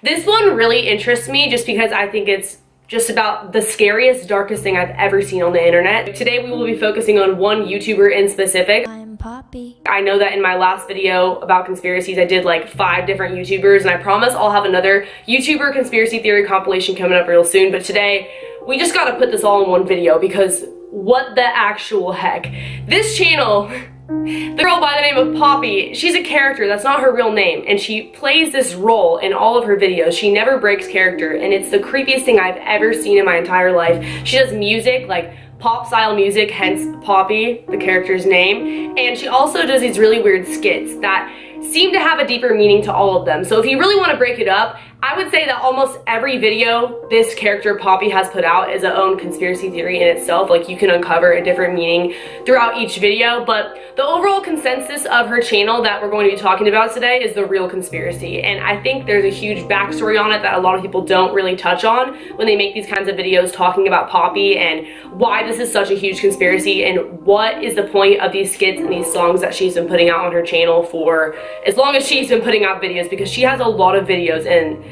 This one really interests me just because I think it's just about the scariest, darkest thing I've ever seen on the internet. Today we will be focusing on one YouTuber in specific. I'm Poppy. I know that in my last video about conspiracies I did like 5 different YouTubers, and I promise I'll have another YouTuber conspiracy theory compilation coming up real soon, but today we just gotta put this all in one video because what the actual heck. This channel, the girl by the name of Poppy, she's a character, that's not her real name, and she plays this role in all of her videos. She never breaks character, and it's the creepiest thing I've ever seen in my entire life. She does music, like pop style music, hence Poppy, the character's name, and she also does these really weird skits that seem to have a deeper meaning to all of them. So if you really want to break it up, I would say that almost every video this character Poppy has put out is a own conspiracy theory in itself. Like, you can uncover a different meaning throughout each video, but the overall consensus of her channel that we're going to be talking about today is the real conspiracy. And I think there's a huge backstory on it that a lot of people don't really touch on when they make these kinds of videos talking about Poppy and why this is such a huge conspiracy and what is the point of these skits and these songs that she's been putting out on her channel for as long as she's been putting out videos, because she has a lot of videos and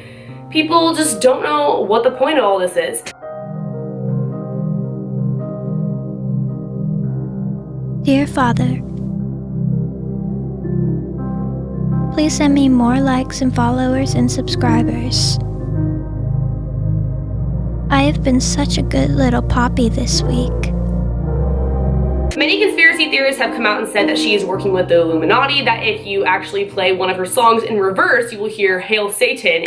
people just don't know what the point of all this is. Dear Father, please send me more likes and followers and subscribers. I have been such a good little Poppy this week. Many conspiracy theorists have come out and said that she is working with the Illuminati, that if you actually play one of her songs in reverse, you will hear Hail Satan.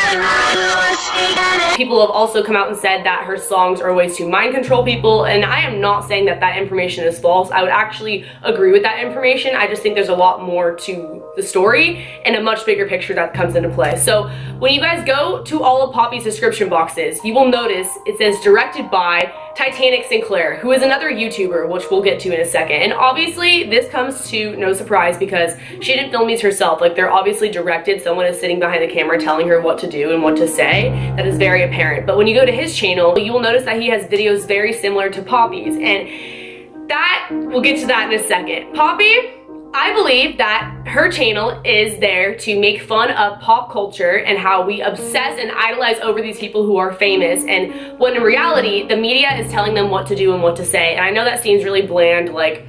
People have also come out and said that her songs are ways to mind control people, and I am not saying that that information is false. I would actually agree with that information. I just think there's a lot more to the story and a much bigger picture that comes into play. So when you guys go to all of Poppy's description boxes, you will notice it says directed by Titanic Sinclair, who is another YouTuber, which we'll get to in a second. And obviously this comes to no surprise because she didn't film these herself. Like, they're obviously directed. Someone is sitting behind the camera telling her what to do and what to say. That is very apparent. But when you go to his channel, you will notice that he has videos very similar to Poppy's, and that, we'll get to that in a second. Poppy, I believe that her channel is there to make fun of pop culture and how we obsess and idolize over these people who are famous, and when in reality the media is telling them what to do and what to say. And I know that seems really bland, like,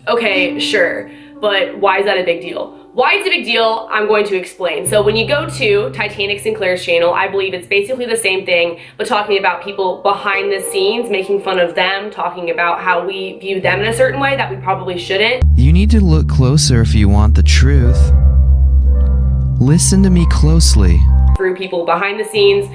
okay, sure, but why is that a big deal? Why it's a big deal, I'm going to explain. So when you go to Titanic Sinclair's channel, I believe it's basically the same thing, but talking about people behind the scenes, making fun of them, talking about how we view them in a certain way that we probably shouldn't. You need to look closer if you want the truth. Listen to me closely. Through people behind the scenes,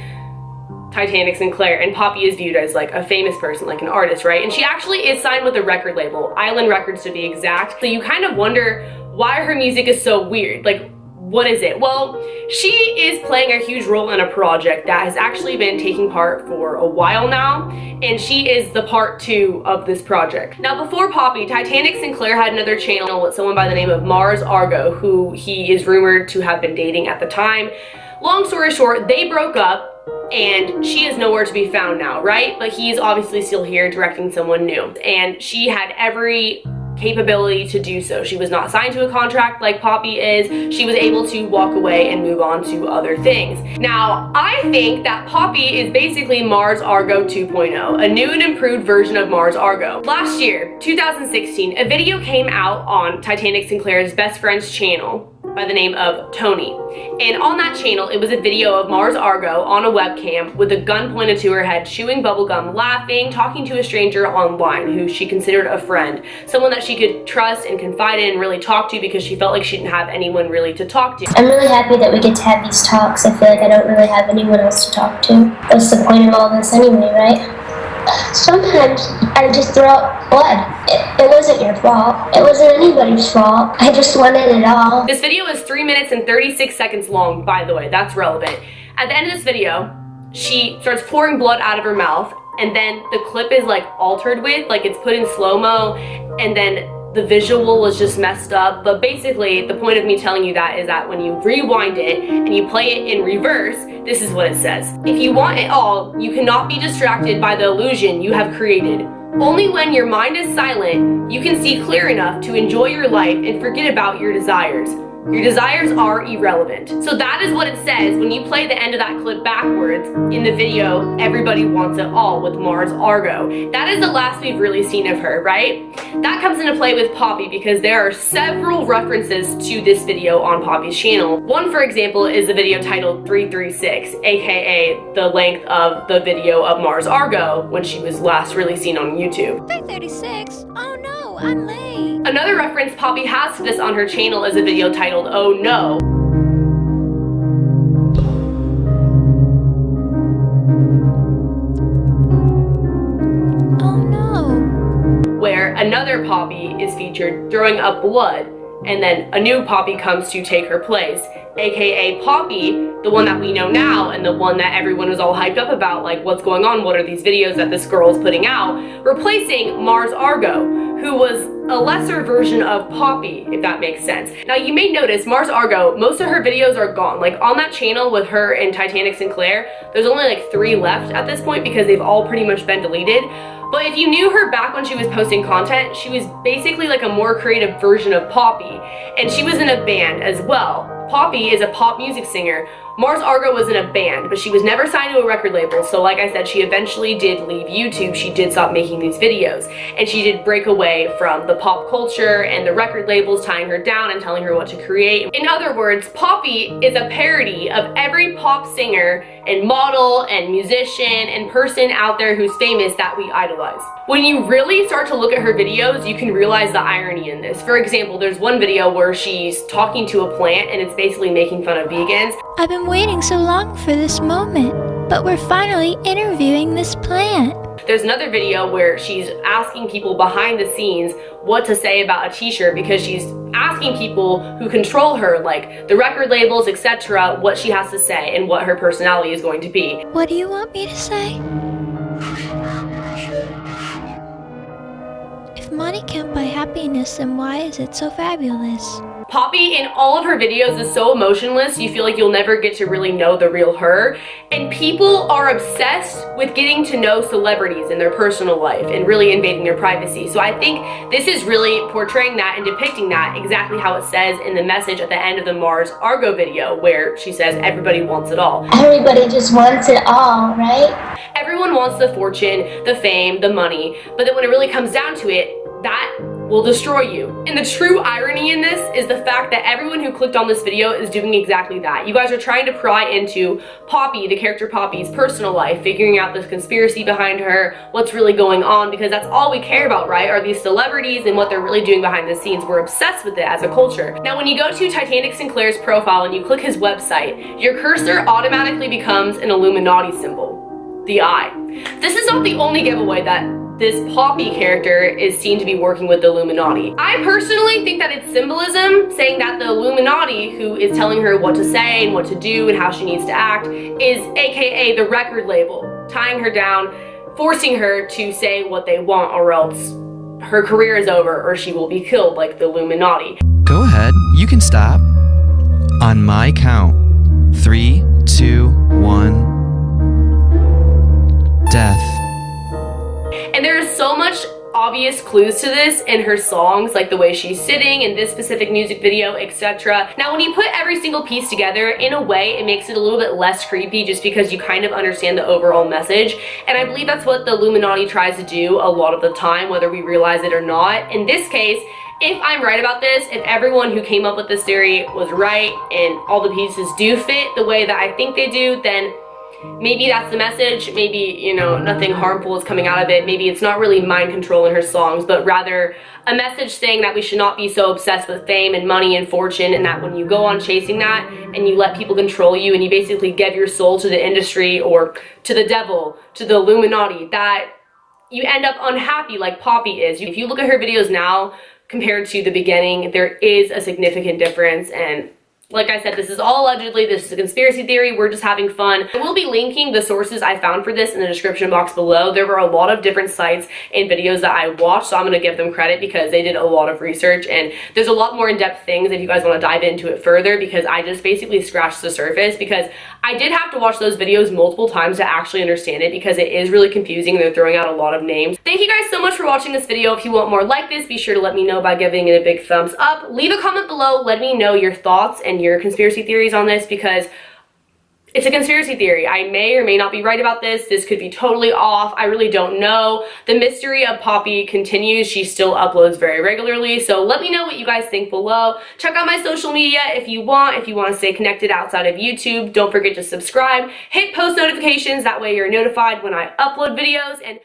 Titanic Sinclair, and Poppy is viewed as like a famous person, like an artist, right? And she actually is signed with a record label, Island Records to be exact. So you kind of wonder why her music is so weird. Like, what is it? Well, she is playing a huge role in a project that has actually been taking part for a while now, and she is the part 2 of this project. Now, before Poppy, Titanic Sinclair had another channel with someone by the name of Mars Argo, who he is rumored to have been dating at the time. Long story short, they broke up, and she is nowhere to be found now, right? But he's obviously still here directing someone new, and she had every capability to do so. She was not signed to a contract like Poppy is. She was able to walk away and move on to other things. Now, I think that Poppy is basically Mars Argo 2.0, a new and improved version of Mars Argo. Last year, 2016, a video came out on Titanic Sinclair's best friend's channel by the name of Tony. And on that channel, it was a video of Mars Argo on a webcam with a gun pointed to her head, chewing bubblegum, laughing, talking to a stranger online who she considered a friend, someone that she could trust and confide in and really talk to because she felt like she didn't have anyone really to talk to. I'm really happy that we get to have these talks. I feel like I don't really have anyone else to talk to. What's the point of all this anyway, right? Sometimes I just throw up blood. It wasn't your fault. It wasn't anybody's fault. I just wanted it all. This video is 3 minutes and 36 seconds long, by the way. That's relevant. At the end of this video, she starts pouring blood out of her mouth, and then the clip is like altered with, like it's put in slow-mo, and then the visual is just messed up. But basically, the point of me telling you that is that when you rewind it and you play it in reverse, this is what it says. If you want it all, you cannot be distracted by the illusion you have created. Only when your mind is silent, you can see clear enough to enjoy your life and forget about your desires. Your desires are irrelevant. So that is what it says when you play the end of that clip backwards in the video, Everybody Wants It All with Mars Argo. That is the last we've really seen of her, right? That comes into play with Poppy because there are several references to this video on Poppy's channel. One, for example, is the video titled 336, aka the length of the video of Mars Argo when she was last really seen on YouTube. 336? Oh no, I'm late. Another reference Poppy has to this on her channel is a video titled Oh No. Oh no. Where another Poppy is featured throwing up blood, and then a new Poppy comes to take her place, aka Poppy, the one that we know now and the one that everyone was all hyped up about, like what's going on, what are these videos that this girl is putting out, replacing Mars Argo, who was a lesser version of Poppy, if that makes sense. Now you may notice Mars Argo, most of her videos are gone. Like on that channel with her and Titanic Sinclair, there's only like 3 left at this point because they've all pretty much been deleted. But if you knew her back when she was posting content, she was basically like a more creative version of Poppy, and she was in a band as well. Poppy is a pop music singer. Mars Argo was in a band, but she was never signed to a record label, so like I said, she eventually did leave YouTube. She did stop making these videos, and she did break away from the pop culture and the record labels tying her down and telling her what to create. In other words, Poppy is a parody of every pop singer and model and musician and person out there who's famous that we idolize. When you really start to look at her videos, you can realize the irony in this. For example, there's one video where she's talking to a plant and it's basically making fun of vegans. I've been waiting so long for this moment, but we're finally interviewing this plant. There's another video where she's asking people behind the scenes what to say about a t-shirt because she's asking people who control her, like the record labels, etc., what she has to say and what her personality is going to be. What do you want me to say? If money can't buy happiness, then why is it so fabulous? Poppy in all of her videos is so emotionless, you feel like you'll never get to really know the real her. And people are obsessed with getting to know celebrities in their personal life and really invading their privacy. So I think this is really portraying that and depicting that exactly how it says in the message at the end of the Mars Argo video, where she says everybody wants it all. Everybody just wants it all, right? Everyone wants the fortune, the fame, the money, but then when it really comes down to it, that will destroy you. And the true irony in this is the fact that everyone who clicked on this video is doing exactly that. You guys are trying to pry into Poppy, the character Poppy's personal life, figuring out this conspiracy behind her, what's really going on, because that's all we care about, right? Are these celebrities and what they're really doing behind the scenes. We're obsessed with it as a culture. Now, when you go to Titanic Sinclair's profile and you click his website, your cursor automatically becomes an Illuminati symbol, the eye. This is not the only giveaway that this Poppy character is seen to be working with the Illuminati. I personally think that it's symbolism, saying that the Illuminati, who is telling her what to say and what to do and how she needs to act, is aka the record label, tying her down, forcing her to say what they want, or else her career is over or she will be killed like the Illuminati. Go ahead, you can stop. On my count. 3, 2, 1. Death. And there is so much obvious clues to this in her songs, like the way she's sitting in this specific music video, etc. Now, when you put every single piece together, in a way, it makes it a little bit less creepy just because you kind of understand the overall message. And I believe that's what the Illuminati tries to do a lot of the time, whether we realize it or not. In this case, if I'm right about this, if everyone who came up with this theory was right and all the pieces do fit the way that I think they do, then maybe that's the message. Maybe, you know, nothing harmful is coming out of it. Maybe it's not really mind control in her songs, but rather a message saying that we should not be so obsessed with fame and money and fortune, and that when you go on chasing that and you let people control you and you basically give your soul to the industry or to the devil, to the Illuminati, that you end up unhappy like Poppy is. If you look at her videos now compared to the beginning, there is a significant difference. And like I said, this is all allegedly, this is a conspiracy theory, we're just having fun. I will be linking the sources I found for this in the description box below. There were a lot of different sites and videos that I watched, so I'm gonna give them credit because they did a lot of research, and there's a lot more in-depth things if you guys wanna dive into it further, because I just basically scratched the surface, because I did have to watch those videos multiple times to actually understand it because it is really confusing and they're throwing out a lot of names. Thank you guys so much for watching this video. If you want more like this, be sure to let me know by giving it a big thumbs up. Leave a comment below, let me know your thoughts and your conspiracy theories on this because it's a conspiracy theory. I may or may not be right about this. This could be totally off. I really don't know. The mystery of Poppy continues. She still uploads very regularly. So let me know what you guys think below. Check out my social media if you want. If you want to stay connected outside of YouTube, don't forget to subscribe. Hit post notifications. That way you're notified when I upload videos. And